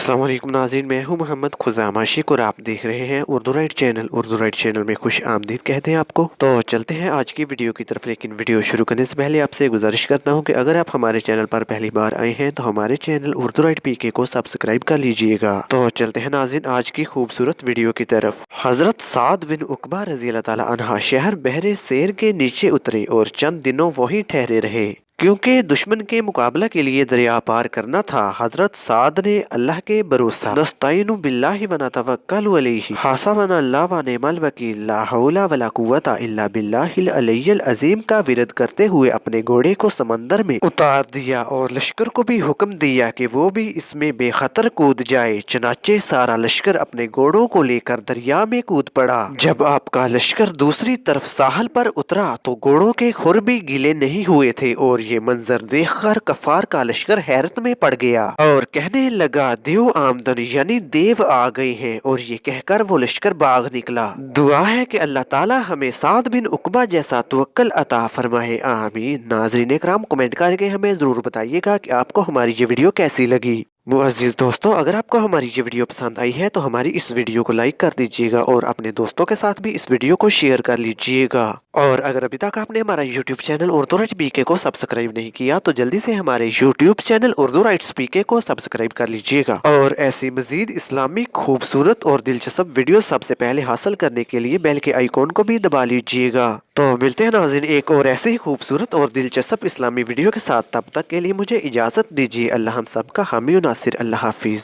अस्सलाम वालेकुम नाज़रीन, मैं हूं मोहम्मद खुज़ामा आशिक और आप देख रहे हैं Urdu right channel. Urdu right channel में खुश आमदीद कहते हैं आपको। तो चलते हैं आज की वीडियो की तरफ, लेकिन वीडियो शुरू करने से पहले आपसे गुजारिश करता हूं कि अगर आप हमारे चैनल पर पहली बार आए हैं तो हमारे चैनल उर्दू राइट पीके को सब्सक्राइब कर लीजिएगा। तो चलते हैं नाज़रीन आज की खूबसूरत वीडियो की तरफ। हजरत साद बिन उकबा रज़ी अल्लाह ताला अन्हा शहर बहरे सेर के नीचे उतरे और चंद दिनों वहीं ठहरे रहे, क्योंकि दुश्मन के मुकाबला के लिए दरिया पार करना था। हजरत साद ने अल्लाह के भरोसा नस्तईनु बिल्लाहि व नतवक्कलु अलैहि हसबना अल्लाह व निअमल वकील ला हौला वला कुव्वता इल्ला बिल्लाहिल अलिय्यिल अज़ीम का विरद करते हुए अपने घोड़े को समंदर में उतार दिया और लश्कर को भी हुक्म दिया कि वो भी इसमें बेखतर कूद जाए। चनाचे सारा लश्कर अपने घोड़ों को लेकर दरिया में कूद पड़ा। जब आपका लश्कर दूसरी तरफ साहल पर उतरा तो घोड़ों के खुर भी गीले नहीं हुए थे और ये मंजर देखकर कफार का लश्कर हैरत में पड़ गया और कहने लगा देव आमदन यानी देव आ गए हैं, और ये कहकर वो लश्कर भाग निकला। दुआ है कि अल्लाह ताला हमें साद बिन उकबा जैसा तवक्कल अता फरमाए, आमीन। नाज़रीन इकराम, कमेंट करके हमें जरूर बताइएगा कि आपको हमारी ये वीडियो कैसी लगी। मुअज़्ज़िज़ दोस्तों, अगर आपको हमारी ये वीडियो पसंद आई है तो हमारी इस वीडियो को लाइक कर दीजिएगा और अपने दोस्तों के साथ भी इस वीडियो को शेयर कर लीजिएगा। और अगर अभी तक आपने हमारा यूट्यूब चैनल उर्दू राइट्स पीके को सब्सक्राइब नहीं किया तो जल्दी से हमारे यूट्यूब चैनल उर्दू राइट्स पीके को सब्सक्राइब कर लीजिएगा और ऐसी मजीद इस्लामिक खूबसूरत और दिलचस्प वीडियो सबसे पहले हासिल करने के लिए बेल के आइकॉन को भी दबा लीजिएगा। तो मिलते हैं नाज़रीन एक और ऐसे ही खूबसूरत और दिलचस्प इस्लामी वीडियो के साथ। तब तक के लिए मुझे इजाज़त दीजिए। अल्लाह हम सब का हामी और नासिर। अल्लाह हाफिज़।